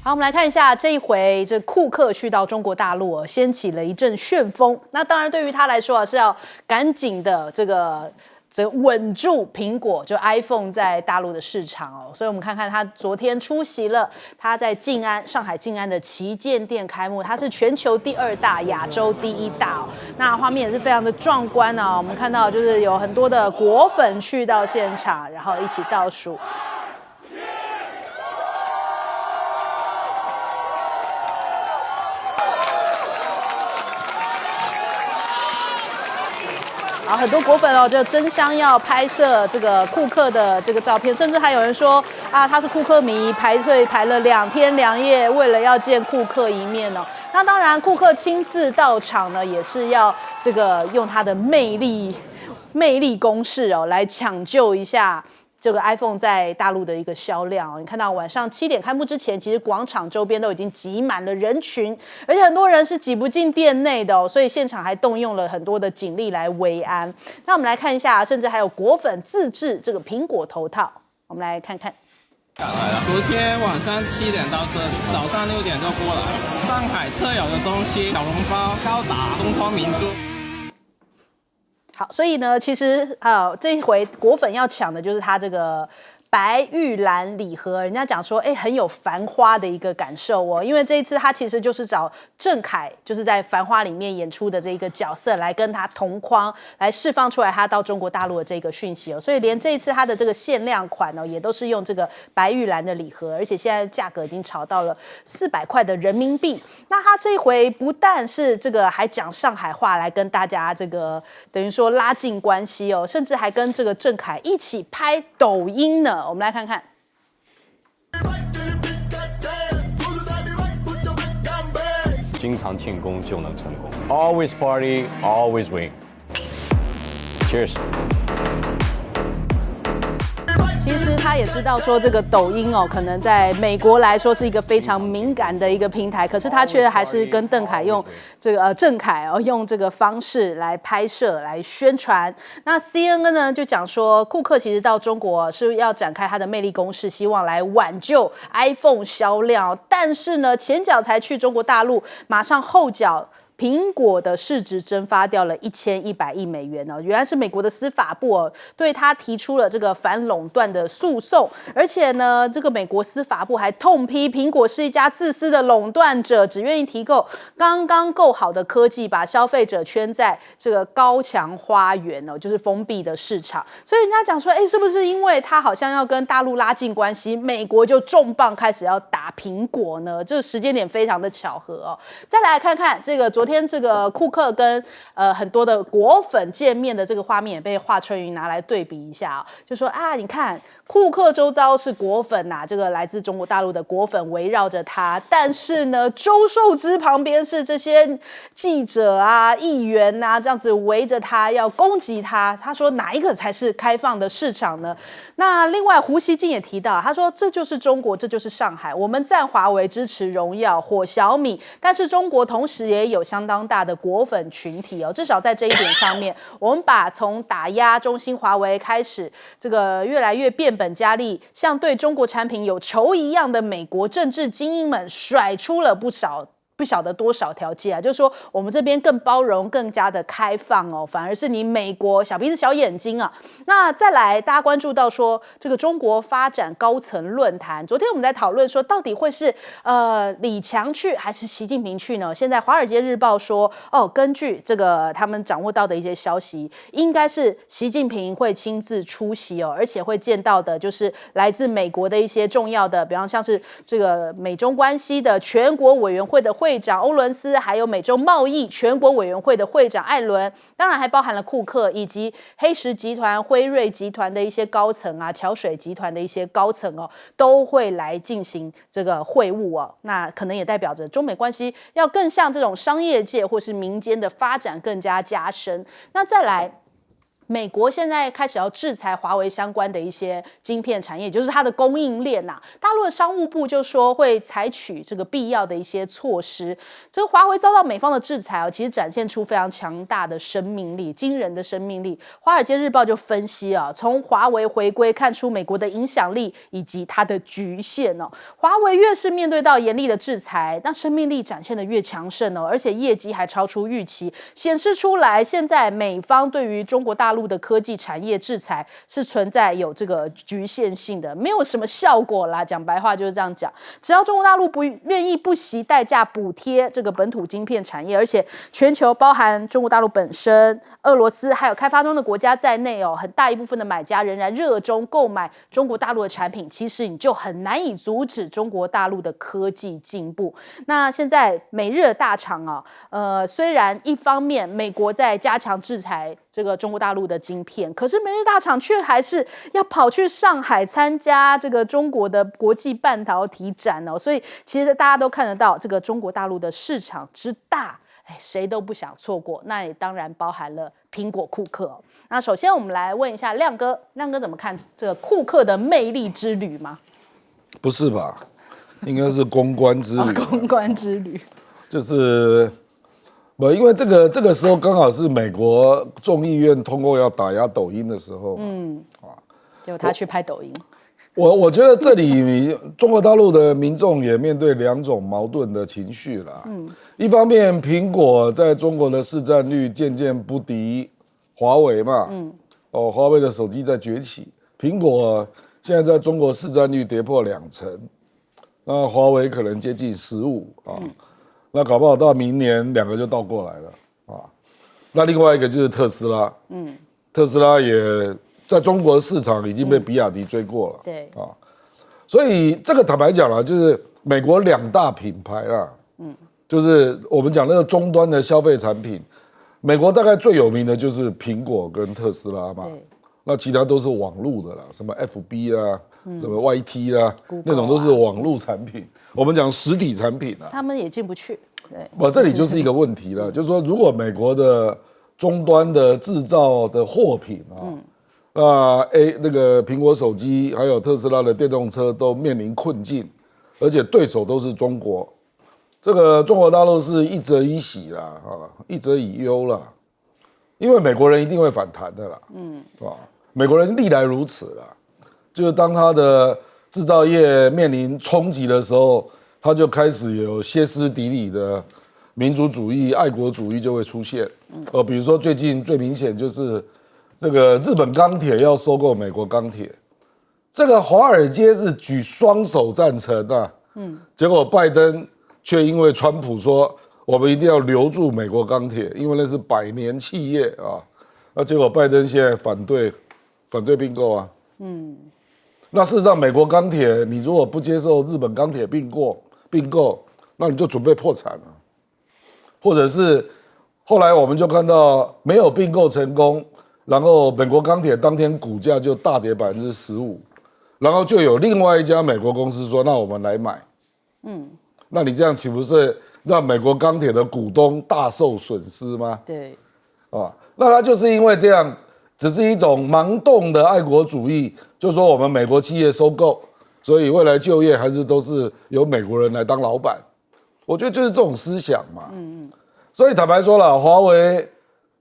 好，我们来看一下这一回，这库克去到中国大陆掀起了一阵旋风。那当然，对于他来说是要赶紧的这稳住苹果就 iPhone 在大陆的市场哦。所以我们看看他昨天出席了他在上海静安的旗舰店开幕，它是全球第2大，亚洲第1大哦。那画面也是非常的壮观哦。我们看到就是有很多的果粉去到现场，然后一起倒数。然后很多果粉哦，就争相要拍摄这个库克的这个照片，甚至还有人说啊，他是库克迷，排队排了2天2夜，为了要见库克一面哦。那当然，库克亲自到场呢，也是要这个用他的魅力攻势哦，来抢救一下这个 iPhone 在大陆的一个销量哦。你看到晚上7点开幕之前，其实广场周边都已经挤满了人群，而且很多人是挤不进店内的哦，所以现场还动用了很多的警力来维安。那我们来看一下，甚至还有果粉自制这个苹果头套，我们来看看。昨天晚上7点到这里，早上6点就过来了。上海特有的东西，小笼包、高达、东方明珠。好，所以呢，其实这一回果粉要抢的就是它这个白玉兰礼盒，人家讲说，很有繁花的一个感受哦。因为这一次他其实就是找郑恺，就是在《繁花》里面演出的这一个角色来跟他同框，来释放出来他到中国大陆的这个讯息哦。所以连这一次他的这个限量款哦，也都是用这个白玉兰的礼盒，而且现在价格已经炒到了400块的人民币。那他这一回不但是这个还讲上海话来跟大家这个等于说拉近关系哦，甚至还跟这个郑恺一起拍抖音呢。我们来看看。经常庆功就能成功。Always party, always win. Cheers. 其实他也知道说这个抖音哦，可能在美国来说是一个非常敏感的一个平台，可是他却还是跟郑恺用这个方式来拍摄来宣传。那 CNN 呢就讲说，库克其实到中国是要展开他的魅力攻势，希望来挽救 iPhone 销量，但是呢前脚才去中国大陆，马上后脚。苹果的市值蒸发掉了1100亿美元哦，原来是美国的司法部哦对他提出了这个反垄断的诉讼，而且呢，这个美国司法部还痛批苹果是一家自私的垄断者，只愿意提供刚刚够好的科技，把消费者圈在这个高墙花园哦，就是封闭的市场。所以人家讲说，是不是因为他好像要跟大陆拉近关系，美国就重磅开始要打苹果呢？这个时间点非常的巧合哦。再来看看这个昨天这个库克跟很多的果粉见面的这个画面也被华春莹拿来对比一下哦，就说啊，你看库克周遭是果粉呐，这个来自中国大陆的果粉围绕着他，但是呢，周受之旁边是这些记者啊、议员啊，这样子围着他要攻击他。他说哪一个才是开放的市场呢？那另外胡锡进也提到，他说这就是中国，这就是上海，我们赞华为，支持荣耀、火小米，但是中国同时也有相当大的果粉群体哦，至少在这一点上面，我们把从打压中兴、华为开始，这个越来越变本加厉，像对中国产品有仇一样的美国政治精英们甩出了不晓得多少条街啊，就是说我们这边更包容、更加的开放哦，反而是你美国小鼻子小眼睛啊。那再来，大家关注到说这个中国发展高层论坛，昨天我们在讨论说，到底会是李强去还是习近平去呢？现在《华尔街日报》说，根据这个他们掌握到的一些消息，应该是习近平会亲自出席哦，而且会见到的就是来自美国的一些重要的，比方像是这个美中关系的全国委员会的会长欧伦斯，还有美洲贸易全国委员会的会长艾伦，当然还包含了库克以及黑石集团、辉瑞集团的一些高层啊，桥水集团的一些高层哦，都会来进行这个会晤哦。那可能也代表着中美关系要更像这种商业界或是民间的发展更加加深。那再来。美国现在开始要制裁华为相关的一些晶片产业，也就是它的供应链呐。大陆的商务部就说会采取这个必要的一些措施。这个华为遭到美方的制裁其实展现出非常强大的生命力，惊人的生命力。华尔街日报就分析从华为回归看出美国的影响力以及它的局限华为越是面对到严厉的制裁，那生命力展现的越强盛而且业绩还超出预期，显示出来现在美方对于中国大陆的科技产业制裁是存在有这个局限性的，没有什么效果啦。讲白话就是这样讲，只要中国大陆不愿意不惜代价补贴这个本土晶片产业，而且全球包含中国大陆本身、俄罗斯还有开发中的国家在内很大一部分的买家仍然热衷购买中国大陆的产品，其实你就很难以阻止中国大陆的科技进步。那现在美日的大厂虽然一方面美国在加强制裁这个中国大陆的晶片，可是美日大厂却还是要跑去上海参加这个中国的国际半导体展所以其实大家都看得到这个中国大陆的市场之大，谁都不想错过。那也当然包含了苹果、库克那首先我们来问一下亮哥，亮哥怎么看这个库克的魅力之旅吗？不是吧？应该是公关之旅。公关之旅就是因为这个时候刚好是美国众议院通过要打压抖音的时候，结果他去拍抖音。我觉得这里中国大陆的民众也面对两种矛盾的情绪啦。一方面苹果在中国的市占率渐渐不敌华为嘛，华为的手机在崛起，苹果现在在中国市占率跌破20%，那华为可能接近15%那搞不好到明年两个就倒过来了那另外一个就是特斯拉，特斯拉也在中国市场已经被比亚迪追过了，对所以这个坦白讲啦，就是美国2大品牌啦，就是我们讲那个终端的消费产品，美国大概最有名的就是苹果跟特斯拉嘛，那其他都是网路的啦，什么 FB 啊，什么 YT 啦，那种都是网路产品。我们讲实体产品他们也进不去。这里就是一个问题了，就是说如果美国的终端的制造的货品那个苹果手机还有特斯拉的电动车都面临困境，而且对手都是中国，这个中国大陆是一则以喜啦，一则以忧啦，因为美国人一定会反弹的啦，美国人历来如此啦，就是当他的制造业面临冲击的时候，他就开始有歇斯底里的民族主义、爱国主义就会出现。比如说最近最明显就是这个日本钢铁要收购美国钢铁，这个华尔街是举双手赞成啊，结果拜登却因为川普说我们一定要留住美国钢铁，因为那是百年企业那结果拜登现在反对并购啊，那事实上美国钢铁你如果不接受日本钢铁并购，那你就准备破产了，或者是后来我们就看到没有并购成功，然后美国钢铁当天股价就大跌15%，然后就有另外一家美国公司说那我们来买，那你这样岂不是让美国钢铁的股东大受损失吗？对，那他就是因为这样，只是一种盲动的爱国主义，就说我们美国企业收购，所以未来就业还是都是由美国人来当老板。我觉得就是这种思想嘛。所以坦白说了，华为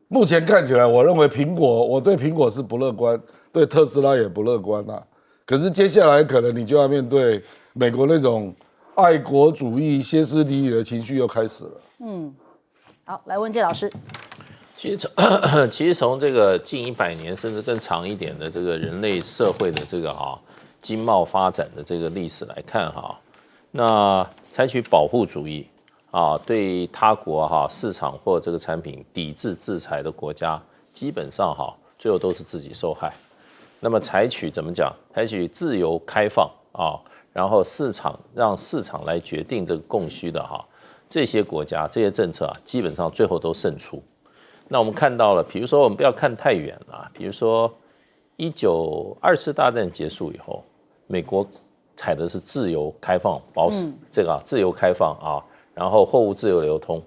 目前看起来，我认为我对苹果是不乐观，对特斯拉也不乐观啦。可是接下来可能你就要面对美国那种爱国主义、歇斯底里的情绪又开始了。好，来问介老师。其实从这个近100年甚至更长一点的这个人类社会的这个经贸发展的这个历史来看那采取保护主义对他国市场或这个产品抵制制裁的国家，基本上最后都是自己受害。那么采取怎么讲？采取自由开放然后让市场来决定这个供需的这些国家这些政策基本上最后都胜出。那我们看到了，比如说我们不要看太远了，比如说2次大战结束以后，美国采的是自由开放保守，这个自由开放然后货物自由流通，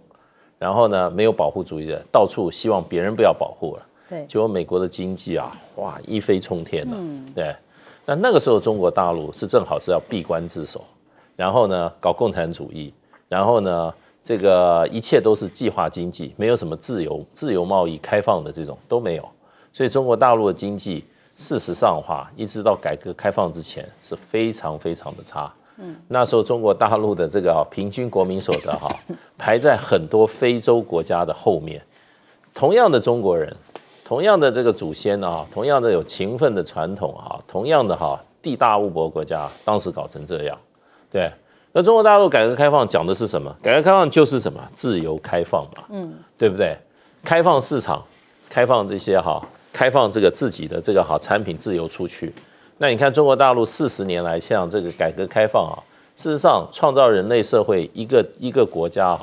然后呢没有保护主义的，到处希望别人不要保护了。对，结果美国的经济啊，哇，一飞冲天了。对，那个时候中国大陆是正好是要闭关自守，然后呢搞共产主义，然后呢这个一切都是计划经济，没有什么自由贸易开放的这种都没有，所以中国大陆的经济事实上的话，一直到改革开放之前是非常非常的差。那时候中国大陆的这个平均国民所得排在很多非洲国家的后面。同样的中国人，同样的这个祖先同样的有勤奋的传统同样的地大物博国家，当时搞成这样，对。那中国大陆改革开放讲的是什么？改革开放就是什么？自由开放嘛，对不对？开放市场，开放这些开放这个自己的这个产品自由出去。那你看中国大陆40年来像这个改革开放事实上创造人类社会一个国家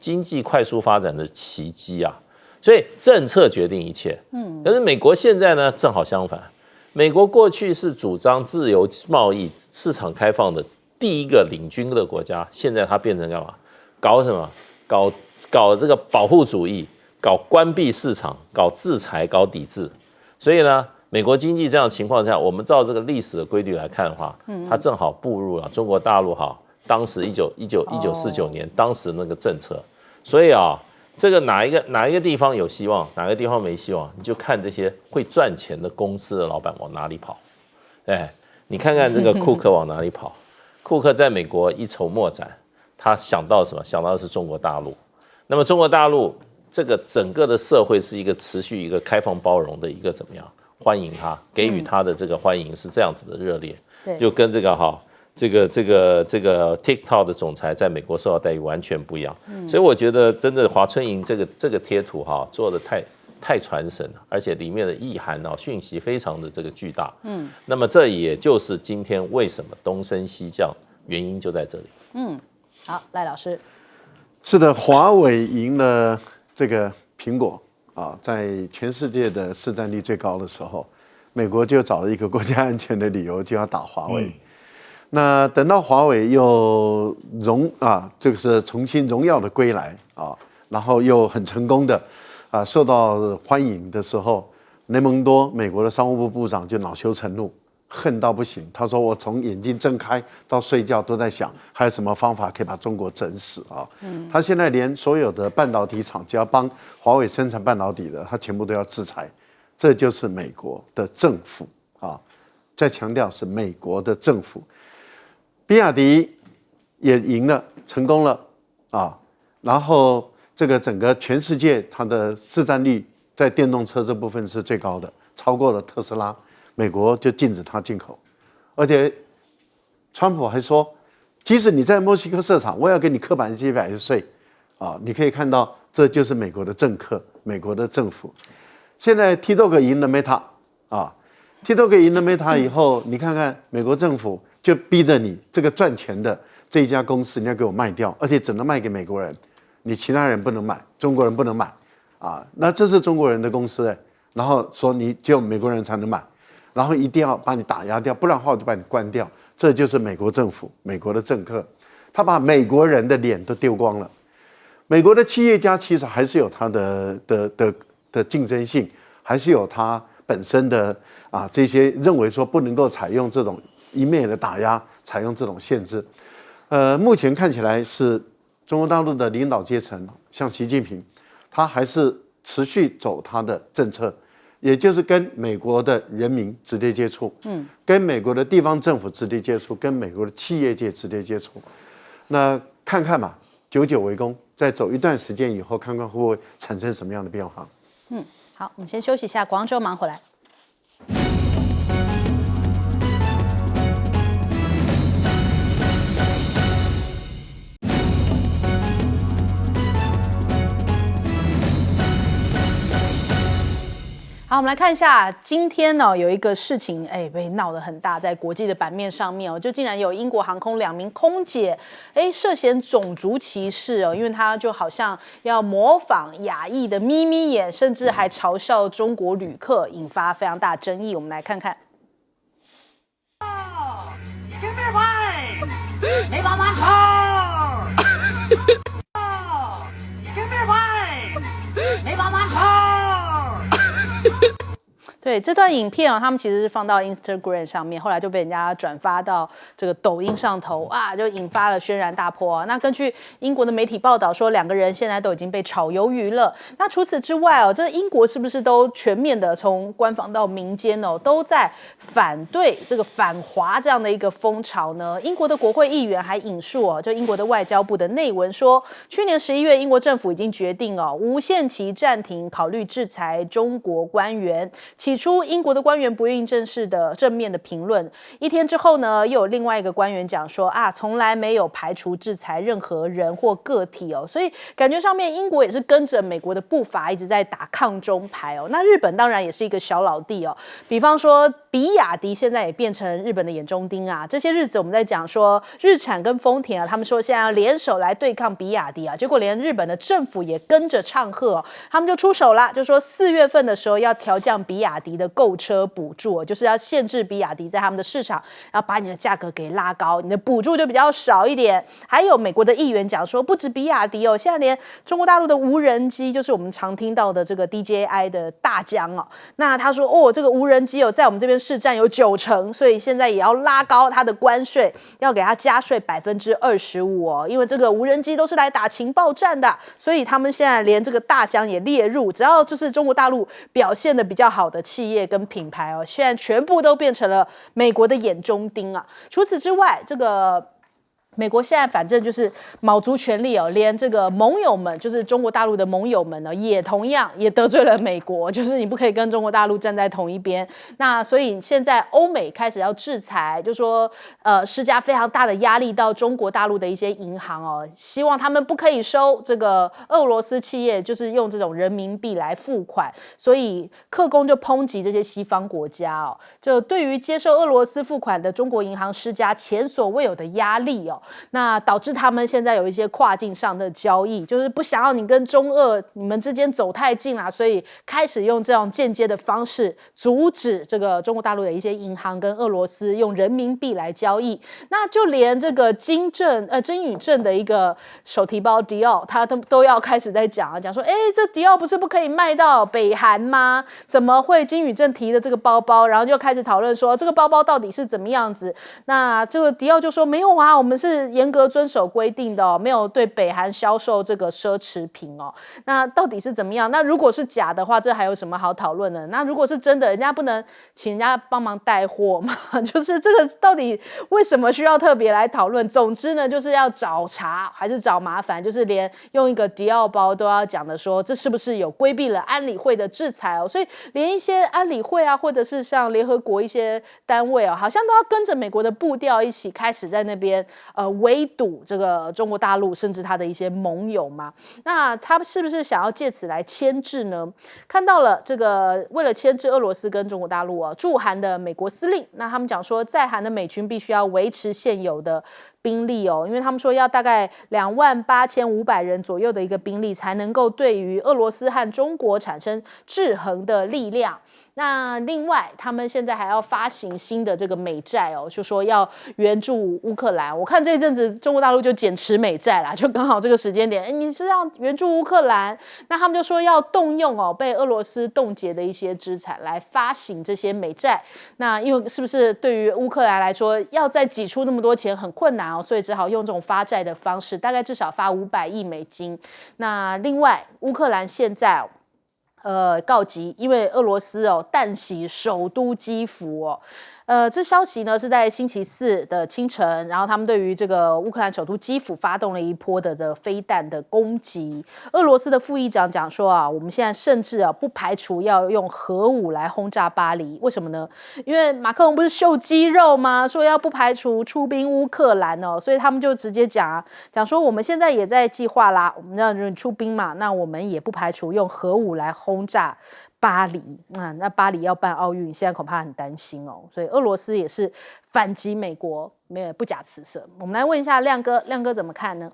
经济快速发展的奇迹啊。所以政策决定一切。可是美国现在呢正好相反，美国过去是主张自由贸易、市场开放的第一个领军的国家，现在它变成干嘛？搞什么？搞这个保护主义，搞关闭市场，搞制裁，搞抵制。所以呢，美国经济这样的情况下，我们照这个历史的规律来看的话，它正好步入了中国大陆当时1949年当时那个政策。所以这个哪一个地方有希望，哪个地方没希望，你就看这些会赚钱的公司的老板往哪里跑。你看看这个库克往哪里跑？库克在美国一筹莫展，他想到什么？想到的是中国大陆。那么中国大陆这个整个的社会是一个持续一个开放包容的一个怎么样？欢迎他，给予他的这个欢迎是这样子的热烈，就跟这个TikTok 的总裁在美国受到待遇完全不一样。所以我觉得真的华春莹这个贴图做的太传神了，而且里面的意涵讯息非常的这个巨大。那么这也就是今天为什么东升西降，原因就在这里。好，赖老师。是的，华为赢了这个苹果在全世界的市占率最高的时候，美国就找了一个国家安全的理由，就要打华为。那等到华为又这个是重新荣耀的归来然后又很成功的受到欢迎的时候，雷蒙多美国的商务部部长就恼羞成怒，恨到不行。他说：“我从眼睛睁开到睡觉都在想，还有什么方法可以把中国整死他现在连所有的半导体厂，只要帮华为生产半导体的，他全部都要制裁。这就是美国的政府再强调是美国的政府。比亚迪也赢了，成功了然后这个整个全世界它的市占率在电动车这部分是最高的，超过了特斯拉。美国就禁止它进口，而且川普还说，即使你在墨西哥设厂，我也要给你课100%的税你可以看到，这就是美国的政客，美国的政府。现在 TikTok 赢了 Meta TikTok 赢了 Meta 以后，你看看美国政府就逼着你这个赚钱的这一家公司你要给我卖掉，而且只能卖给美国人，你其他人不能买，中国人不能买那这是中国人的公司然后说你只有美国人才能买，然后一定要把你打压掉，不然的话我就把你关掉。这就是美国政府，美国的政客，他把美国人的脸都丢光了。美国的企业家其实还是有他的竞争性，还是有他本身的这些认为说不能够采用这种一面的打压，采用这种限制。目前看起来是中国大陆的领导阶层，像习近平，他还是持续走他的政策，也就是跟美国的人民直接接触，跟美国的地方政府直接接触，跟美国的企业界直接接触。那看看嘛，久久为功，再走一段时间以后，看看会不会产生什么样的变化。好，我们先休息一下，广州忙回来。好，我们来看一下，今天有一个事情，被闹得很大，在国际的版面上面就竟然有英国航空2名空姐，涉嫌种族歧视因为她就好像要模仿亚裔的眯眯眼，甚至还嘲笑中国旅客，引发非常大争议。我们来看看。Give me a pie， 你慢慢炒。Give me a pie， 你慢慢炒。对这段影片他们其实是放到 Instagram 上面，后来就被人家转发到这个抖音上头，哇，就引发了轩然大波那根据英国的媒体报道说，两个人现在都已经被炒鱿鱼了。那除此之外这英国是不是都全面的从官方到民间都在反对这个反华这样的一个风潮呢？英国的国会议员还引述就英国的外交部的内文说，去年11月，英国政府已经决定无限期暂停考虑制裁中国官员。起初，英国的官员不愿意正面的评论。一天之后呢，又有另外一个官员讲说从来没有排除制裁任何人或个体所以感觉上面英国也是跟着美国的步伐一直在打抗中牌那日本当然也是一个小老弟比方说比亚迪现在也变成日本的眼中钉这些日子我们在讲说日产跟丰田他们说现在要联手来对抗比亚迪结果连日本的政府也跟着唱和他们就出手啦，就说4月份的时候要调降比亚迪的购车补助就是要限制比亚迪在他们的市场，要把你的价格给拉高，你的补助就比较少一点。还有美国的议员讲说，不止比亚迪现在连中国大陆的无人机，就是我们常听到的这个 DJI 的大疆那他说这个无人机在我们这边市占有90%，所以现在也要拉高它的关税，要给它加税25%因为这个无人机都是来打情报战的，所以他们现在连这个大疆也列入，只要就是中国大陆表现的比较好的企业跟品牌现在全部都变成了美国的眼中钉除此之外，这个美国现在反正就是卯足全力连这个盟友们，就是中国大陆的盟友们也同样也得罪了美国，就是你不可以跟中国大陆站在同一边。那所以现在欧美开始要制裁，就说施加非常大的压力到中国大陆的一些银行希望他们不可以收这个俄罗斯企业，就是用这种人民币来付款。所以克宫就抨击这些西方国家就对于接受俄罗斯付款的中国银行施加前所未有的压力那导致他们现在有一些跨境上的交易，就是不想要你跟中俄你们之间走太近所以开始用这种间接的方式阻止这个中国大陆的一些银行跟俄罗斯用人民币来交易。那就连这个金宇镇的一个手提包迪奥，他都要开始在讲说，这迪奥不是不可以卖到北韩吗？怎么会金宇镇提的这个包包？然后就开始讨论说这个包包到底是怎么样子。那这个迪奥就说没有我们是严格遵守规定的没有对北韩销售这个奢侈品那到底是怎么样？那如果是假的话，这还有什么好讨论的？那如果是真的，人家不能请人家帮忙带货吗？就是这个到底为什么需要特别来讨论？总之呢，就是要找茬还是找麻烦，就是连用一个迪奥包都要讲的说，这是不是有规避了安理会的制裁所以连一些安理会或者是像联合国一些单位好像都要跟着美国的步调一起开始在那边围堵这个中国大陆，甚至他的一些盟友嘛。那他是不是想要借此来牵制呢？看到了这个为了牵制俄罗斯跟中国大陆驻韩的美国司令，那他们讲说在韩的美军必须要维持现有的兵力因为他们说要大概28500人左右的一个兵力才能够对于俄罗斯和中国产生制衡的力量。那另外他们现在还要发行新的这个美债就说要援助乌克兰。我看这一阵子中国大陆就减持美债啦，就刚好这个时间点你是要援助乌克兰，那他们就说要动用被俄罗斯冻结的一些资产来发行这些美债。那因为是不是对于乌克兰来说要再挤出那么多钱很困难所以只好用这种发债的方式，大概至少发500亿美金。那另外乌克兰现在告急，因为俄罗斯弹袭首都基辅这消息呢是在星期4的清晨，然后他们对于这个乌克兰首都基辅发动了一波的飞弹的攻击。俄罗斯的副议长讲说我们现在甚至不排除要用核武来轰炸巴黎。为什么呢？因为马克龙不是秀肌肉吗？说要不排除出兵乌克兰所以他们就直接讲说我们现在也在计划啦，我们要出兵嘛，那我们也不排除用核武来轰炸巴黎那巴黎要办奥运，现在恐怕很担心所以俄罗斯也是反击美国，不假辞色。我们来问一下亮哥，亮哥怎么看呢？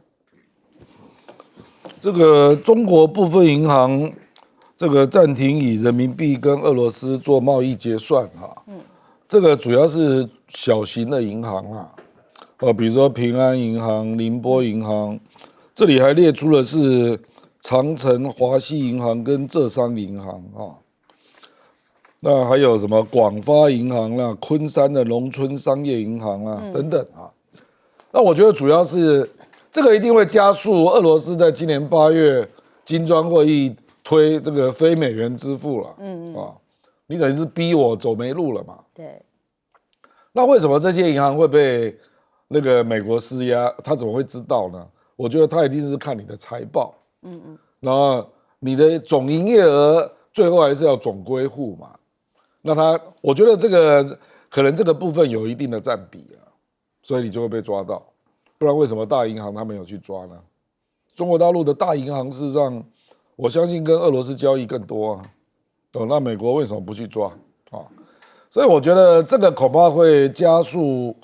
这个中国部分银行这个暂停以人民币跟俄罗斯做贸易结算这个主要是小型的银行比如说平安银行、宁波银行，这里还列出的是长城、华西银行跟浙商银行那还有什么广发银行啦、昆山的农村商业银行啦等等啊。那我觉得主要是这个一定会加速俄罗斯在今年8月金砖会议推这个非美元支付了。你等于是逼我走没路了嘛。对。那为什么这些银行会被那个美国施压？他怎么会知道呢？我觉得他一定是看你的财报。然后你的总营业额最后还是要总归户嘛。那我觉得这个可能这个部分有一定的占比啊，所以你就会被抓到。不然为什么大银行他没有去抓呢？中国大陆的大银行事实上，我相信跟俄罗斯交易更多啊。那美国为什么不去抓啊？所以我觉得这个恐怕会加速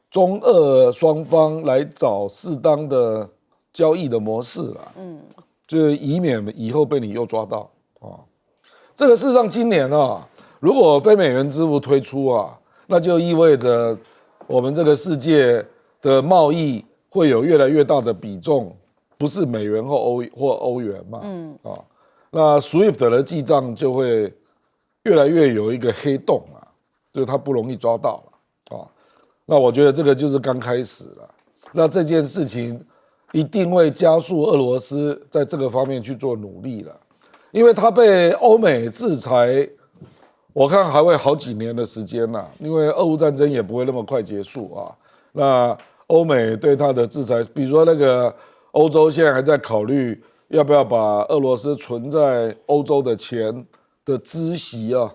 中俄双方来找适当的交易的模式啦。就是以免以后被你又抓到啊。这个事实上今年啊，如果非美元支付推出啊，那就意味着我们这个世界的贸易会有越来越大的比重，不是美元或欧元嘛。那 SWIFT 的记账就会越来越有一个黑洞啊，就是它不容易抓到了啊。那我觉得这个就是刚开始了。那这件事情一定会加速俄罗斯在这个方面去做努力了，因为它被欧美制裁，我看还会好几年的时间呐，因为俄乌战争也不会那么快结束啊。那欧美对它的制裁，比如说那个欧洲现在还在考虑要不要把俄罗斯存在欧洲的钱的孳息啊，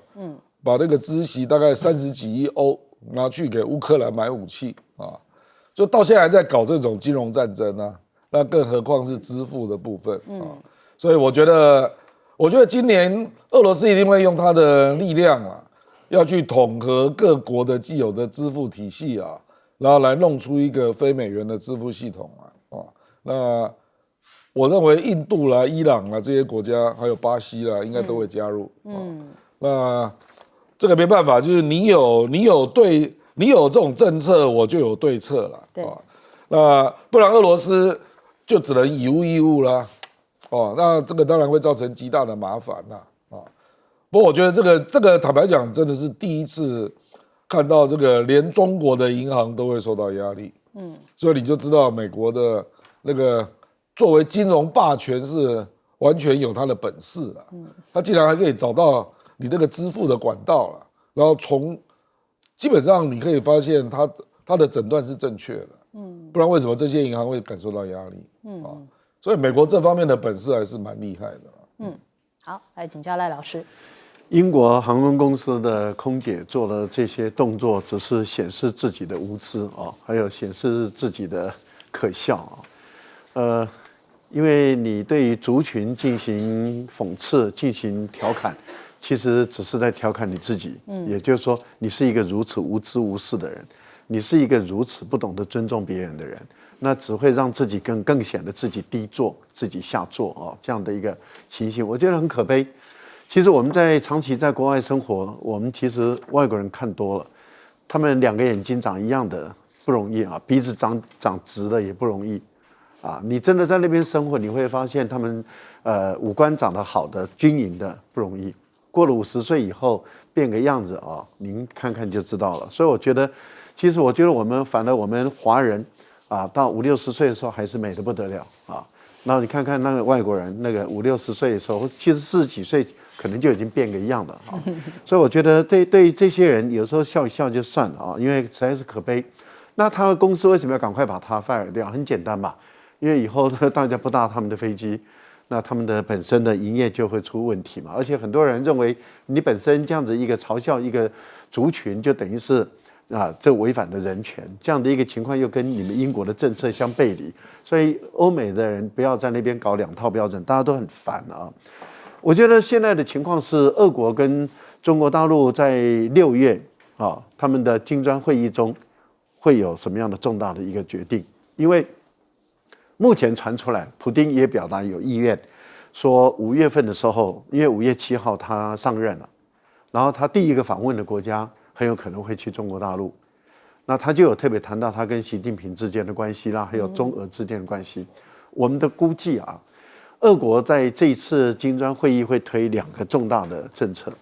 把那个孳息大概30几亿欧拿去给乌克兰买武器啊，就到现在还在搞这种金融战争啊。那更何况是支付的部分啊，所以我觉得今年俄罗斯一定会用它的力量啊，要去统合各国的既有的支付体系啊，然后来弄出一个非美元的支付系统啊。那我认为印度啦、伊朗啦这些国家，还有巴西啦，应该都会加入。那这个没办法，就是你有这种政策，我就有对策了。对，那不然俄罗斯就只能以物易物啦，那这个当然会造成极大的麻烦啦，不过我觉得这个坦白讲，真的是第一次看到这个连中国的银行都会受到压力，所以你就知道美国的那个作为金融霸权是完全有它的本事了，它竟然还可以找到你这个支付的管道了，然后基本上你可以发现它的诊断是正确的。不然为什么这些银行会感受到压力？所以美国这方面的本事还是蛮厉害的。好，来请教赖老师。英国航空公司的空姐做了这些动作，只是显示自己的无知啊，还有显示自己的可笑啊。因为你对于族群进行讽刺、进行调侃，其实只是在调侃你自己。也就是说，你是一个如此无知无识的人。你是一个如此不懂得尊重别人的人，那只会让自己更显得自己低坐、自己下坐这样的一个情形，我觉得很可悲。其实我们长期在国外生活，我们其实外国人看多了，他们2个眼睛长一样的不容易啊，鼻子长直的也不容易啊。你真的在那边生活，你会发现他们五官长得好的、均匀的不容易。过了50岁以后变个样子啊，您看看就知道了。所以我觉得。其实我觉得反而我们华人啊，到50、60岁的时候还是美得不得了啊。然后你看看那个外国人，那个50、60岁的时候，其实40几岁可能就已经变个样了啊。所以我觉得对这些人有时候笑一笑就算了啊，因为实在是可悲。那他们公司为什么要赶快把他 fire 掉？很简单嘛，因为以后大家不搭他们的飞机，那他们的本身的营业就会出问题嘛。而且很多人认为你本身这样子一个嘲笑一个族群，就等于是。这违反了人权，这样的一个情况又跟你们英国的政策相背离，所以欧美的人不要在那边搞2套标准，大家都很烦啊。我觉得现在的情况是，俄国跟中国大陆在6月他们的金砖会议中会有什么样的重大的一个决定？因为目前传出来，普丁也表达有意愿，说5月份的时候，因为5月7号他上任了，然后他第一个访问的国家。很有可能会去中国大陆，那他就有特别谈到他跟习近平之间的关系啦，还有中俄之间的关系。我们的估计啊，俄国在这一次金砖会议会推2个重大的政策，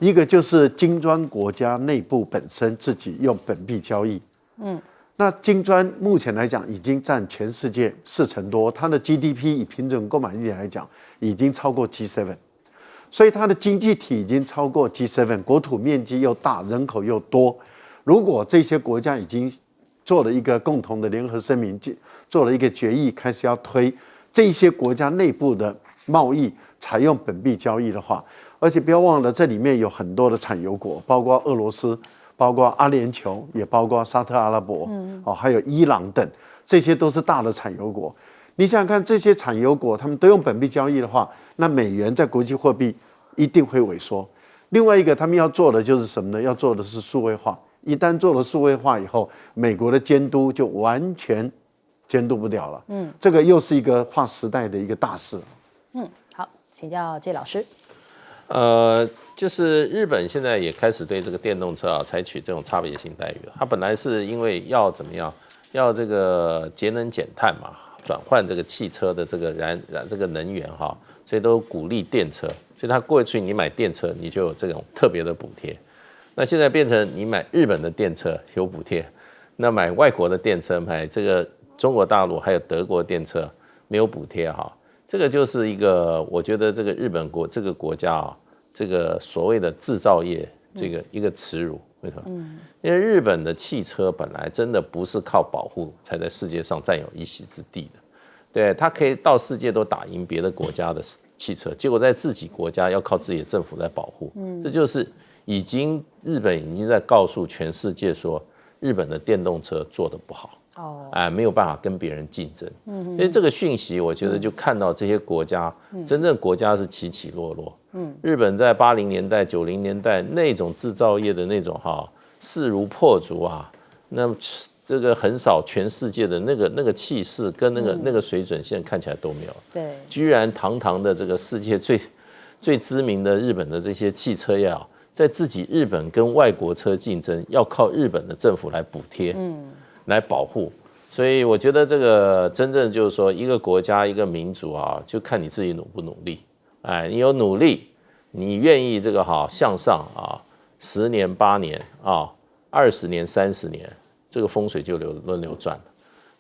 一个就是金砖国家内部本身自己用本币交易。那金砖目前来讲已经占全世界40%多，它的 GDP 以平准购买力来讲已经超过 G7， 所以它的经济体已经超过 G7， 国土面积又大，人口又多。如果这些国家已经做了一个共同的联合声明，做了一个决议，开始要推这些国家内部的贸易采用本币交易的话，而且不要忘了这里面有很多的产油国，包括俄罗斯，包括阿联酋，也包括沙特阿拉伯，还有伊朗等，这些都是大的产油国。你想想看，这些产油国他们都用本币交易的话，那美元在国际货币一定会萎缩。另外一个他们要做的就是什么呢？要做的是数位化。一旦做了数位化以后，美国的监督就完全监督不了了。这个又是一个划时代的一个大事。好，请教介老师。就是日本现在也开始对这个电动车采取这种差别性待遇了。它本来是因为要怎么样，要这个节能减碳嘛，转换这个汽车的这个燃这个能源所以都鼓励电车。所以它过去你买电车，你就有这种特别的补贴。那现在变成你买日本的电车有补贴，那买外国的电车，买这个中国大陆还有德国电车没有补贴这个就是一个我觉得这个日本这个国家这个所谓的制造业这个一个耻辱。为什么？因为日本的汽车本来真的不是靠保护才在世界上占有一席之地的，对，它可以到世界都打赢别的国家的汽车，结果在自己国家要靠自己的政府来保护，这就是日本已经在告诉全世界说，日本的电动车做得不好，没有办法跟别人竞争。因为这个讯息，我觉得就看到这些国家，真正国家是起起落落。日本在80年代、90年代那种制造业的那种势如破竹那这个很少全世界的那个气势跟那个水准，现在看起来都没有。对，居然堂堂的这个世界最知名的日本的这些汽车业在自己日本跟外国车竞争，要靠日本的政府来补贴，来保护。所以我觉得这个真正就是说，一个国家一个民族就看你自己努不努力。你有努力，你愿意这个向上10年8年20年30年，这个风水就轮流转了。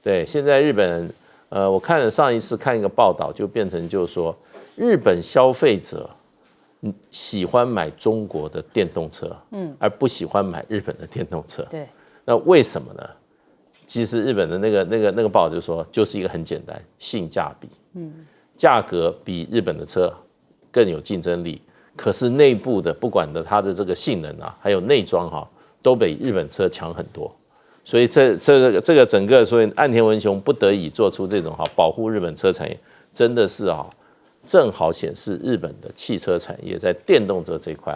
对，现在日本我上一次看一个报道，就变成就是说，日本消费者喜欢买中国的电动车，而不喜欢买日本的电动车。对，那为什么呢？其实日本的那个报道就说，就是一个很简单，性价比，价格比日本的车更有竞争力，可是内部的不管它的这个性能还有内装都比日本车强很多。所以这个整个，所以岸田文雄不得已做出这种保护日本车产业，真的是正好显示日本的汽车产业在电动车这一块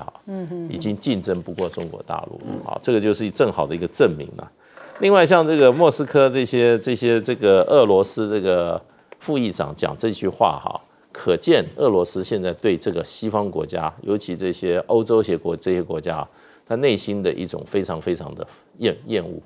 已经竞争不过中国大陆了这个就是正好的一个证明了。另外，像这个莫斯科这些这个俄罗斯这个副议长讲这句话可见俄罗斯现在对这个西方国家，尤其这些欧洲这些国家，他内心的一种非常非常的厌恶。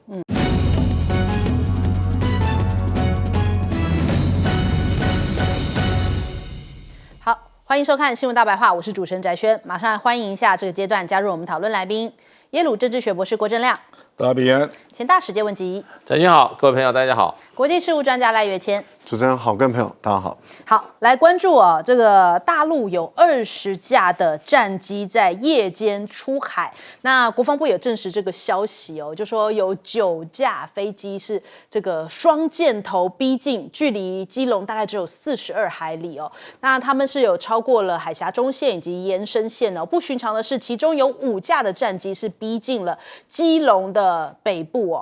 好，欢迎收看《新闻大白话》，我是主持人翟轩，马上来欢迎一下这个阶段加入我们讨论来宾，耶鲁政治学博士郭正亮，大家平安。前大使谢文吉，翟轩好，各位朋友大家好。国际事务专家赖岳谦。主持人好，各位朋友大家好。好，来关注这个大陆有20架的战机在夜间出海，那国防部也证实这个消息就说有9架飞机是这个双箭头逼近，距离基隆大概只有42海里那他们是有超过了海峡中线以及延伸线不寻常的是，其中有5架的战机是逼近了基隆的北部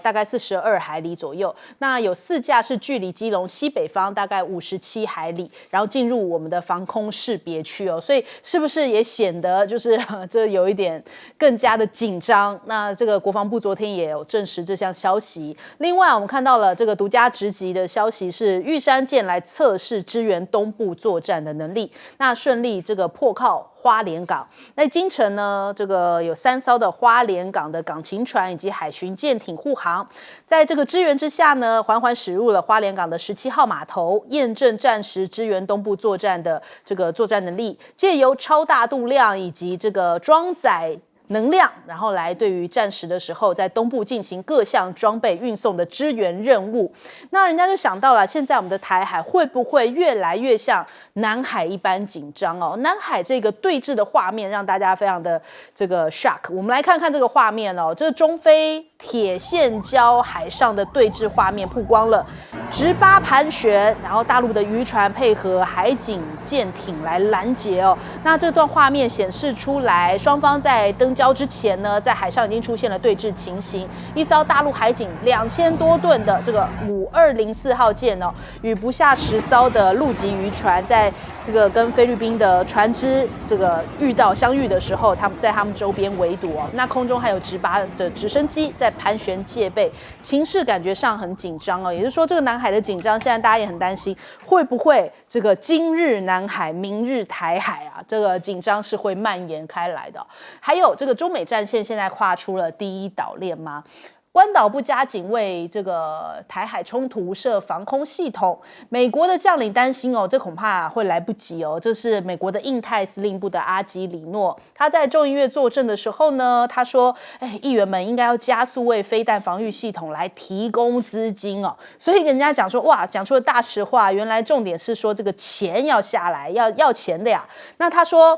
大概42海里左右，那有4架是距离基隆西北方大概57海里，然后进入我们的防空识别区所以是不是也显得就是这有一点更加的紧张？那这个国防部昨天也有证实这项消息。另外，我们看到了这个独家直击的消息是，玉山舰来测试支援东部作战的能力，那顺利这个破靠花莲港。在今晨呢，这个有3艘的花莲港的港勤船以及海巡舰艇护航，在这个支援之下呢，缓缓驶入了花莲港的17号码头，验证战时支援东部作战的这个作战能力，借由超大度量以及这个装载能量，然后来对于战时的时候在东部进行各项装备运送的支援任务。那人家就想到了，现在我们的台海会不会越来越像南海一般紧张哦？南海这个对峙的画面让大家非常的这个 shock。我们来看看这个画面哦，这是中非铁线礁海上的对峙画面曝光了，直八盘旋，然后大陆的渔船配合海警舰艇来拦截哦。那这段画面显示出来，双方在登礁之前呢，在海上已经出现了对峙情形。一艘大陆海警2000多吨的这个5204号舰哦，与不下10艘的陆籍渔船，在这个跟菲律宾的船只这个相遇的时候，他们在他们周边围堵哦。那空中还有直八的直升机在盘旋戒备，情势感觉上很紧张哦。也就是说，这个南海的紧张，现在大家也很担心，会不会这个今日南海，明日台海啊？这个紧张是会蔓延开来的哦。还有这个中美战线现在跨出了第一岛链吗？关岛不加紧为这个台海冲突设防空系统，美国的将领担心哦，这恐怕会来不及哦。这是美国的印太司令部的阿基里诺，他在众议院作证的时候呢，他说：“议员们应该要加速为飞弹防御系统来提供资金哦。”所以人家讲说，哇，讲出了大实话，原来重点是说这个钱要下来，要钱的呀。那他说，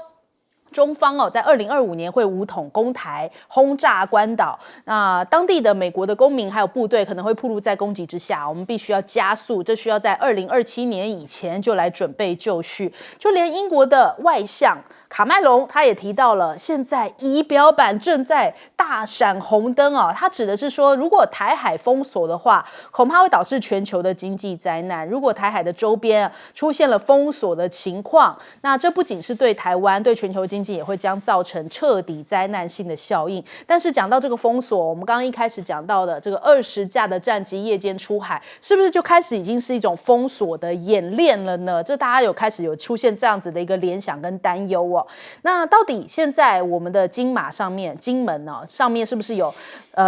中方在2025年会武统攻台，轰炸关岛。那当地的美国的公民还有部队可能会暴露在攻击之下，我们必须要加速，这需要在2027年以前就来准备就绪。就连英国的外相卡麦隆他也提到了，现在仪表板正在大闪红灯哦。他指的是说，如果台海封锁的话，恐怕会导致全球的经济灾难。如果台海的周边出现了封锁的情况，那这不仅是对台湾，对全球经济也会将造成彻底灾难性的效应。但是讲到这个封锁，我们刚刚一开始讲到的这个20架的战机夜间出海，是不是就开始已经是一种封锁的演练了呢？这大家开始有出现这样子的一个联想跟担忧哦。那到底现在我们的金马上面，金门呢上面是不是有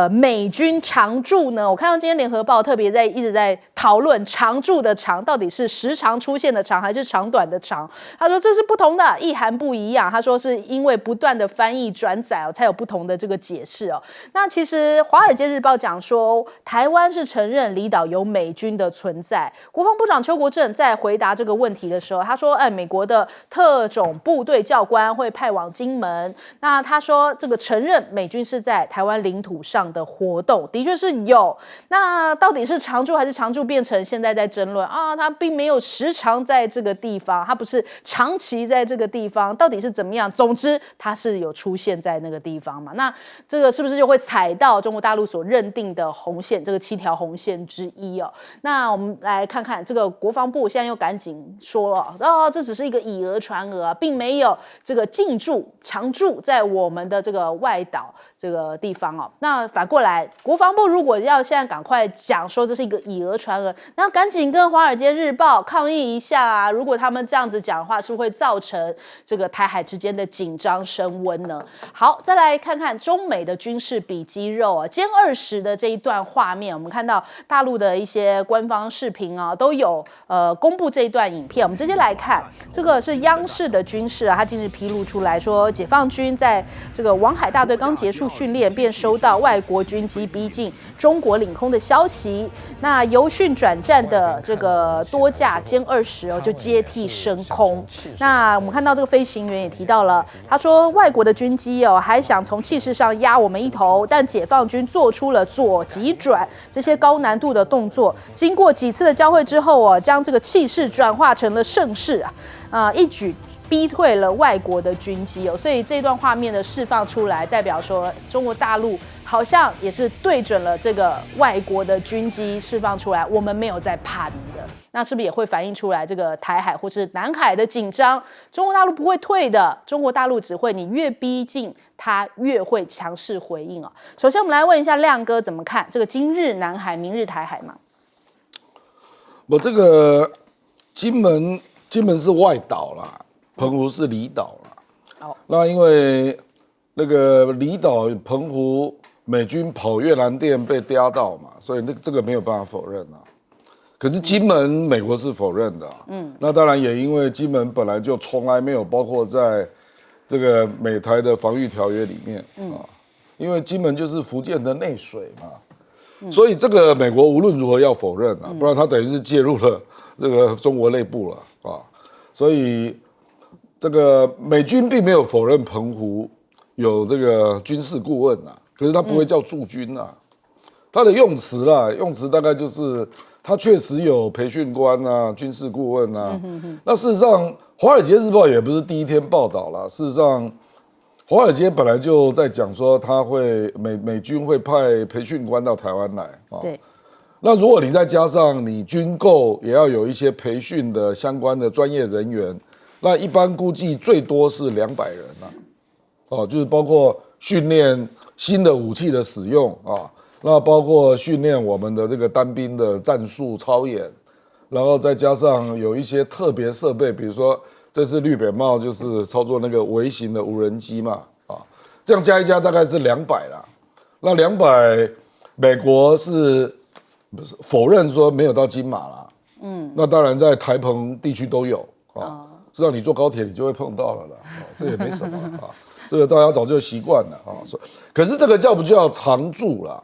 美军常驻呢？我看到今天联合报特别一直在讨论常驻的常到底是时常出现的常还是长短的长。他说这是不同的，意涵不一样。他说是因为不断的翻译转载才有不同的这个解释哦。那其实《华尔街日报》讲说，台湾是承认离岛有美军的存在。国防部长邱国正在回答这个问题的时候，他说：“美国的特种部队教官会派往金门。”那他说这个承认美军是在台湾领土上的活动，的确是有。那到底是常驻还是常驻变成现在在争论啊？他并没有时常在这个地方，他不是长期在这个地方，到底是怎么样？总之，他是有出现在那个地方嘛？那这个是不是就会踩到中国大陆所认定的红线，这个7条红线之一哦？那我们来看看这个国防部现在又赶紧说了，这只是一个以讹传讹，并没有这个进驻常驻在我们的这个外岛这个地方哦。那反过来，国防部如果要现在赶快讲说这是一个以讹传讹，那赶紧跟《华尔街日报》抗议一下啊！如果他们这样子讲的话，是不是会造成这个台海之间的紧张升温呢？好，再来看看中美的军事比肌肉啊，歼20的这一段画面，我们看到大陆的一些官方视频啊，都有公布这一段影片。我们直接来看，这个是央视的军事啊，它近日披露出来说，解放军在这个王海大队刚结束训练，便收到外国军机逼近中国领空的消息。那由训转战的这个多架歼20就接替升空。那我们看到这个飞行员也提到了，他说外国的军机还想从气势上压我们一头，但解放军做出了左急转这些高难度的动作，经过几次的交汇之后将这个气势转化成了胜势一举逼退了外国的军机所以这段画面的释放出来，代表说中国大陆好像也是对准了这个外国的军机释放出来，我们没有在怕你的。那是不是也会反映出来这个台海或是南海的紧张？中国大陆不会退的，中国大陆只会你越逼近，它越会强势回应首先，我们来问一下亮哥怎么看这个今日南海，明日台海嘛？我这个金门是外岛啦，澎湖是离岛啦。那因为那个离岛澎湖美军跑越南店被嗲到嘛，所以这个没有办法否认啊。可是金门美国是否认的，那当然也因为金门本来就从来没有包括在这个美台的防御条约里面啊，因为金门就是福建的内水嘛，所以这个美国无论如何要否认啊，不然他等于是介入了这个中国内部了啊，所以这个美军并没有否认澎湖有这个军事顾问啊，可是他不会叫驻军啊，他的用词大概就是他确实有培训官啊、军事顾问啊。那事实上，《华尔街日报》也不是第一天报道了。事实上，华尔街本来就在讲说，他会美军会派培训官到台湾来啊。对。那如果你再加上你军购也要有一些培训的相关的专业人员，那一般估计最多是200人啊。哦，就是包括训练新的武器的使用啊，那包括训练我们的这个单兵的战术操演，然后再加上有一些特别设备，比如说这次绿扁帽就是操作那个微型的无人机嘛，啊，这样加一加大概是200啦。那200，美国是否认说没有到金马啦，那当然在台澎地区都有啊，知道你坐高铁你就会碰到了啦，这也没什么啊。这个大家早就习惯了啊，可是这个叫不叫常驻啦？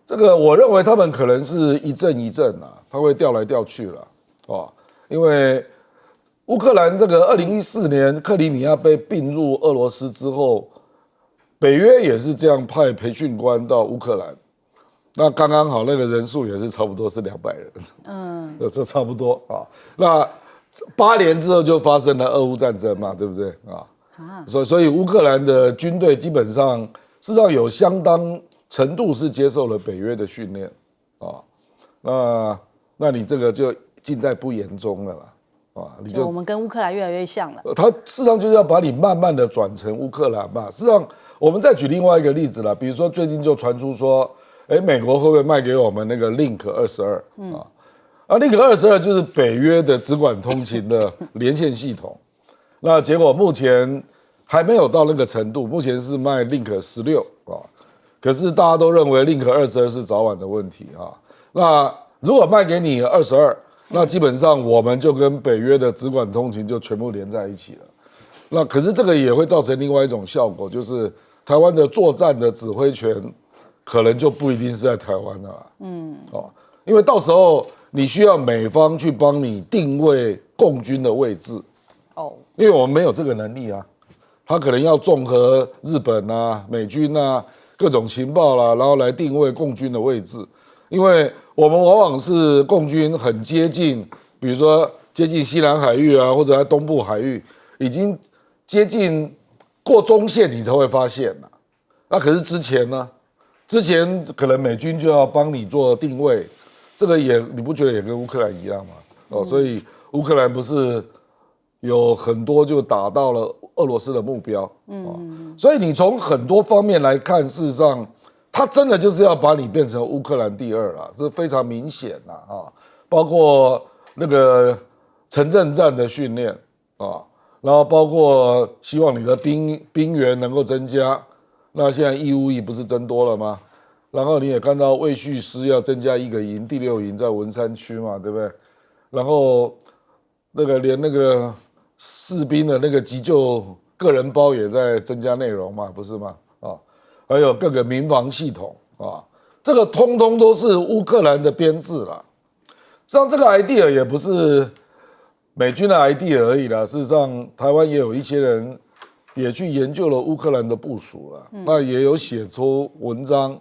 这个我认为他们可能是一阵一阵啊，他会调来调去了啊，因为乌克兰这个2014年克里米亚被并入俄罗斯之后，北约也是这样派培训官到乌克兰，那刚刚好那个人数也是差不多是200人，这差不多啊。那8年之后就发生了俄乌战争嘛，对不对啊？所以乌克兰的军队基本上事实上有相当程度是接受了北约的训练啊，那你这个就尽在不言中了啦啊，你就我们跟乌克兰越来越像了。他事实上就是要把你慢慢的转成乌克兰嘛。事实上，我们再举另外一个例子啦，比如说最近就传出说，美国会不会卖给我们那个 Link 22啊，Link 22就是北约的只管通勤的连线系统。那结果目前还没有到那个程度，目前是卖 Link 16啊，可是大家都认为 Link 22是早晚的问题啊。那如果卖给你22，那基本上我们就跟北约的只管通勤就全部连在一起了。那可是这个也会造成另外一种效果，就是台湾的作战的指挥权可能就不一定是在台湾了啦。因为到时候你需要美方去帮你定位共军的位置。因为我们没有这个能力啊，他可能要综合日本啊、美军啊各种情报啦，然后来定位共军的位置。因为我们往往是共军很接近，比如说接近西南海域啊，或者在东部海域，已经接近过中线，你才会发现啊。那可是之前呢？之前可能美军就要帮你做定位，这个你不觉得也跟乌克兰一样吗？所以乌克兰不是有很多就打到了俄罗斯的目标，所以你从很多方面来看，事实上，他真的就是要把你变成乌克兰第2啦，这非常明显啦啊，包括那个城镇战的训练啊，然后包括希望你的兵员能够增加，那现在义务役不是增多了吗？然后你也看到卫戍师要增加1个营，第6营在文山区嘛，对不对？然后那个连那个士兵的那个急救个人包也在增加内容嘛，不是吗？还有各个民防系统啊，这个通通都是乌克兰的编制啦。实际上这个 idea 也不是美军的 idea 而已啦，事实上台湾也有一些人也去研究了乌克兰的部署啦，那也有写出文章，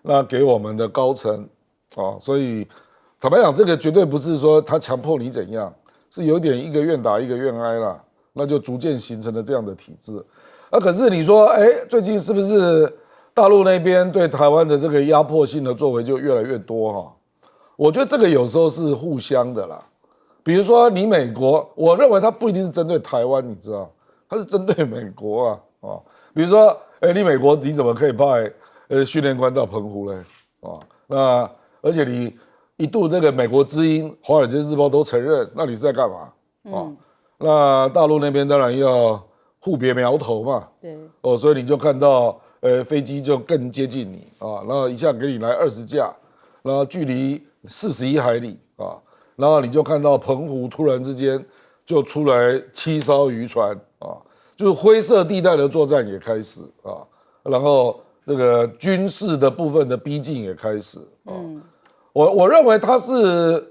那给我们的高层啊，所以坦白讲，这个绝对不是说他强迫你怎样，是有点一个愿打一个愿挨啦，那就逐渐形成了这样的体制。可是你说，最近是不是大陆那边对台湾的这个压迫性的作为就越来越多哈？我觉得这个有时候是互相的啦。比如说你美国，我认为它不一定是针对台湾，你知道，它是针对美国啊。比如说，你美国你怎么可以派训练官到澎湖嘞？那而且你一度这个美国之音、华尔街日报都承认，那你是在干嘛？那大陆那边当然要互别苗头嘛，对，所以你就看到飞机就更接近你啊，然后一下给你来20架，然后距离41海里啊，然后你就看到澎湖突然之间就出来7艘渔船啊，就是灰色地带的作战也开始啊，然后这个军事的部分的逼近也开始啊，我认为它是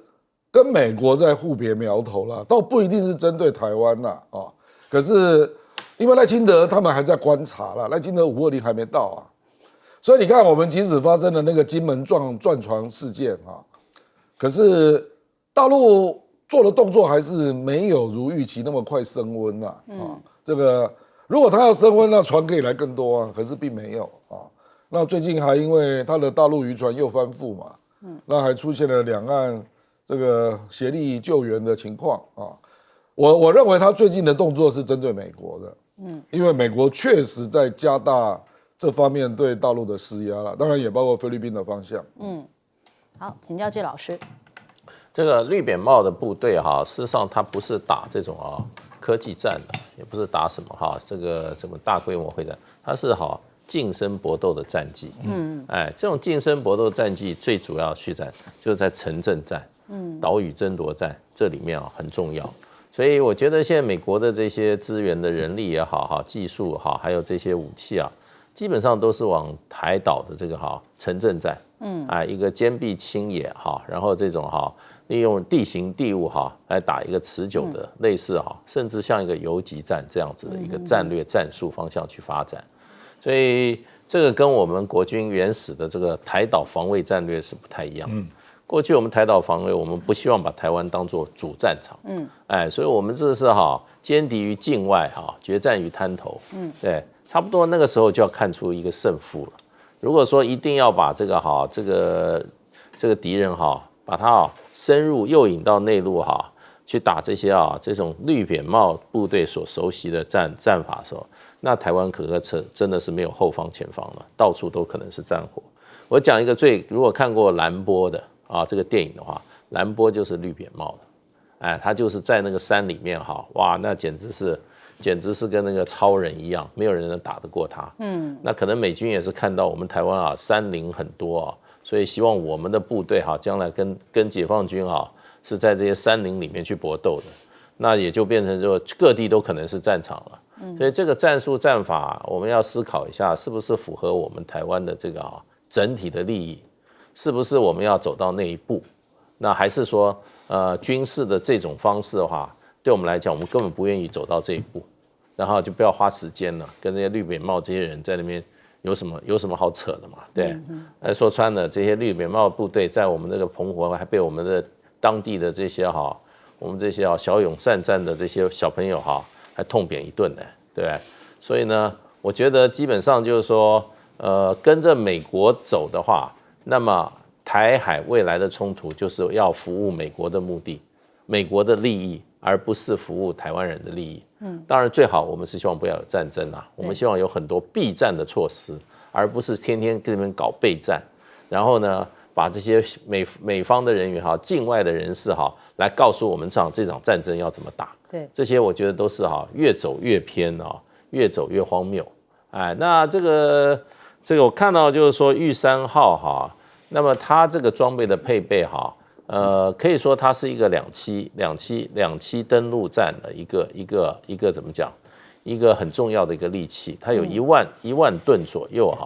跟美国在互别苗头啦，倒不一定是针对台湾啦啊，可是。因为赖清德他们还在观察啦，赖清德520还没到啊，所以你看我们即使发生了那个金门撞船事件啊，可是大陆做的动作还是没有如预期那么快升温呐啊，这个如果他要升温，那船可以来更多啊，可是并没有啊。那最近还因为他的大陆渔船又翻覆嘛，那还出现了两岸这个协力救援的情况啊。我认为他最近的动作是针对美国的，因为美国确实在加大这方面对大陆的施压了，当然也包括菲律宾的方向。好，请教介老师。这个绿扁帽的部队哈，事实上它不是打这种科技战的，也不是打什么这个什么大规模会战，它是近身搏斗的战绩。这种近身搏斗战绩最主要续战就是在城镇战、岛屿争夺战这里面很重要。所以我觉得现在美国的这些资源的人力也好技术还有这些武器基本上都是往台岛的这个城镇战，一个坚壁清野然后这种利用地形地物来打一个持久的类似甚至像一个游击战这样子的一个战略战术方向去发展。所以这个跟我们国军原始的这个台岛防卫战略是不太一样的。过去我们台岛防卫，我们不希望把台湾当作主战场，所以我们这是歼敌于境外，决战于滩头，对，差不多那个时候就要看出一个胜负了。如果说一定要把这个敌人把他深入诱引到内陆去打这些这种绿扁帽部队所熟悉的战法的时候，那台湾可真的是没有后方前方了，到处都可能是战火。我讲一个如果看过蓝波的。这个电影的话，蓝波就是绿扁帽的，他就是在那个山里面哇，那简直是跟那个超人一样，没有人能打得过他。那可能美军也是看到我们台湾山林很多所以希望我们的部队将来跟解放军是在这些山林里面去搏斗的，那也就变成说各地都可能是战场了。所以这个战术战法，我们要思考一下，是不是符合我们台湾的这个整体的利益。是不是我们要走到那一步？那还是说，军事的这种方式的话，对我们来讲，我们根本不愿意走到这一步，然后就不要花时间了，跟这些绿扁帽这些人在那边有什么好扯的嘛？对，说穿了，这些绿扁帽部队在我们这个澎湖还被我们的当地的这些我们这些骁勇善战的这些小朋友还痛扁一顿呢，对不对？所以呢，我觉得基本上就是说，跟着美国走的话。那么台海未来的冲突就是要服务美国的目的，美国的利益，而不是服务台湾人的利益。当然最好我们是希望不要有战争我们希望有很多避战的措施，而不是天天跟你们搞备战，然后呢把这些美方的人员境外的人士来告诉我们这场战争要怎么打。对，这些我觉得都是越走越偏越走越荒谬。那这个我看到就是说玉山号那么它这个装备的配备可以说它是一个两栖登陆战的一个怎么讲，一个很重要的一个利器，它有1万吨左右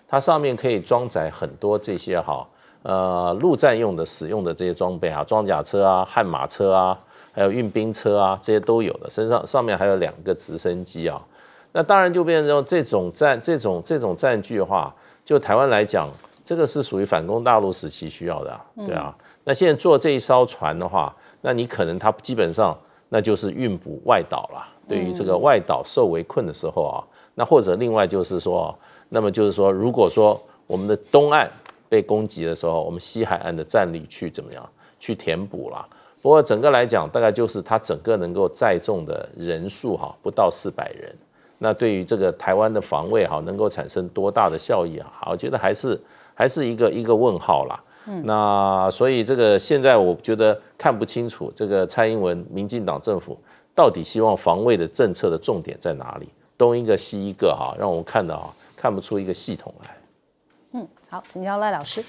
它上面可以装载很多这些陆战用的使用的这些装备装甲车悍马车还有运兵车这些都有的，上面还有2个直升机那当然就变成这种战具的话，就台湾来讲，这个是属于反攻大陆时期需要的对那现在做这一艘船的话，那你可能它基本上那就是运补外岛了。对于这个外岛受围困的时候那或者另外就是说，那么就是说，如果说我们的东岸被攻击的时候，我们西海岸的战力去怎么样去填补了。不过整个来讲，大概就是它整个能够载重的人数不到400人。那对于这个台湾的防卫能够产生多大的效益我觉得还是一个问号啦。那所以这个现在我觉得看不清楚这个蔡英文民进党政府到底希望防卫的政策的重点在哪里。东一个西一个哈，让我们看不出一个系统来。好，请教赖老师。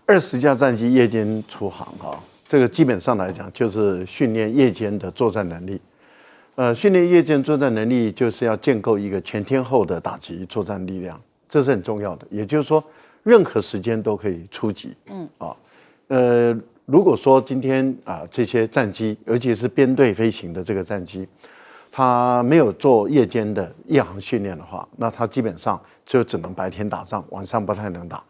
20架战机夜间出航这个基本上来讲就是训练夜间的作战能力。训练夜间作战能力就是要建构一个全天候的打击作战力量，这是很重要的。也就是说，任何时间都可以出击。如果说今天这些战机，尤其是编队飞行的这个战机，它没有做夜间的夜航训练的话，那它基本上就只能白天打仗，晚上不太能打。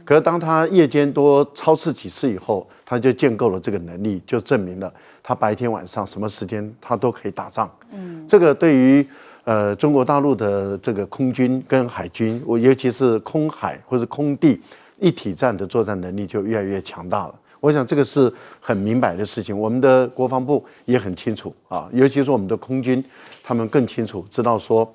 可是当他夜间多超次几次以后，他就建构了这个能力，就证明了他白天晚上什么时间他都可以打仗。这个对于中国大陆的这个空军跟海军，尤其是空海或者空地一体战的作战能力就越来越强大了。我想这个是很明白的事情，我们的国防部也很清楚尤其是我们的空军，他们更清楚知道说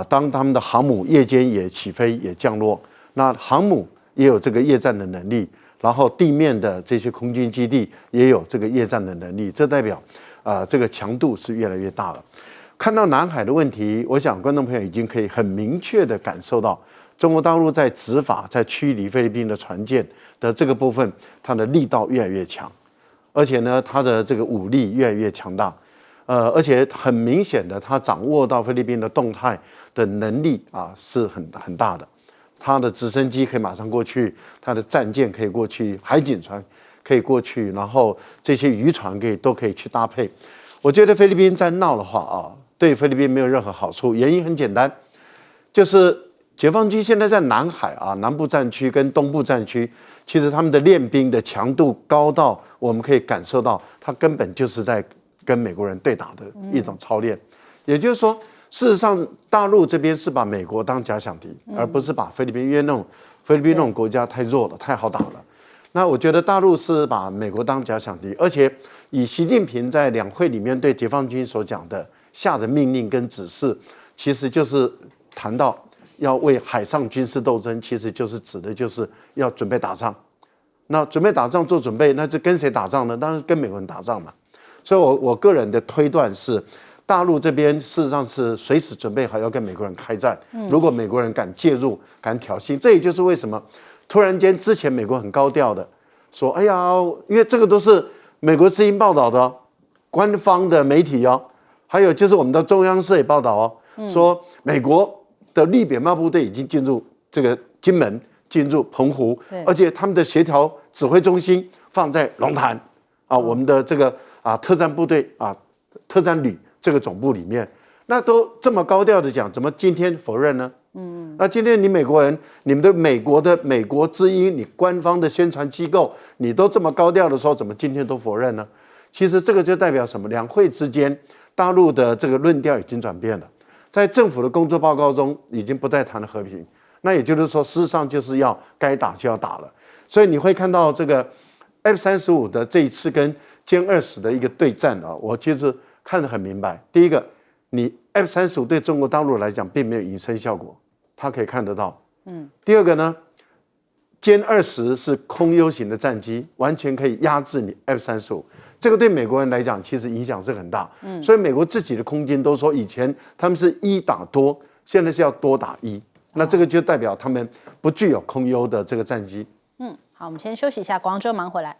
当他们的航母夜间也起飞也降落，那航母也有这个夜战的能力，然后地面的这些空军基地也有这个夜战的能力，这代表这个强度是越来越大了。看到南海的问题，我想观众朋友已经可以很明确的感受到，中国大陆在执法、在驱离菲律宾的船舰的这个部分，它的力道越来越强，而且呢，它的这个武力越来越强大，而且很明显的，它掌握到菲律宾的动态的能力是很大的。它的直升机可以马上过去，它的战舰可以过去，海警船可以过去，然后这些渔船都可以去搭配。我觉得菲律宾在闹的话对菲律宾没有任何好处。原因很简单，就是解放军现在在南海南部战区跟东部战区，其实他们的练兵的强度高到我们可以感受到，他根本就是在跟美国人对打的一种操练。也就是说，事实上，大陆这边是把美国当假想敌，而不是把菲律宾，因为菲律宾那种国家太弱了，太好打了。那我觉得大陆是把美国当假想敌，而且以习近平在两会里面对解放军所讲的下的命令跟指示，其实就是谈到要为海上军事斗争，其实就是指的就是要准备打仗。那准备打仗做准备，那是跟谁打仗呢？当然跟美国人打仗嘛。所以我个人的推断是，大陆这边事实上是随时准备好要跟美国人开战。如果美国人敢介入、敢挑衅，这也就是为什么突然间之前美国很高调的说：“哎呀，因为这个都是美国之音报道的官方的媒体还有就是我们的中央社也报道说美国的绿扁帽部队已经进入这个金门、进入澎湖，而且他们的协调指挥中心放在龙潭我们的这个特战部队特战旅这个总部里面，那都这么高调的讲，怎么今天否认呢？那今天你美国人，你们的美国之音，你官方的宣传机构，你都这么高调的说，怎么今天都否认呢？其实这个就代表什么？两会之间，大陆的这个论调已经转变了，在政府的工作报告中已经不再谈和平，那也就是说，事实上就是要该打就要打了。所以你会看到这个 F-35的这一次跟歼20的一个对战我其实看得很明白。第一个，你 F-35对中国大陆来讲并没有隐身效果，它可以看得到。第二个呢，歼20是空优型的战机，完全可以压制你 F-35。这个对美国人来讲，其实影响是很大。所以美国自己的空军都说，以前他们是1打多，现在是要多打1。那这个就代表他们不具有空优的这个战机。好，我们先休息一下，广州忙回来。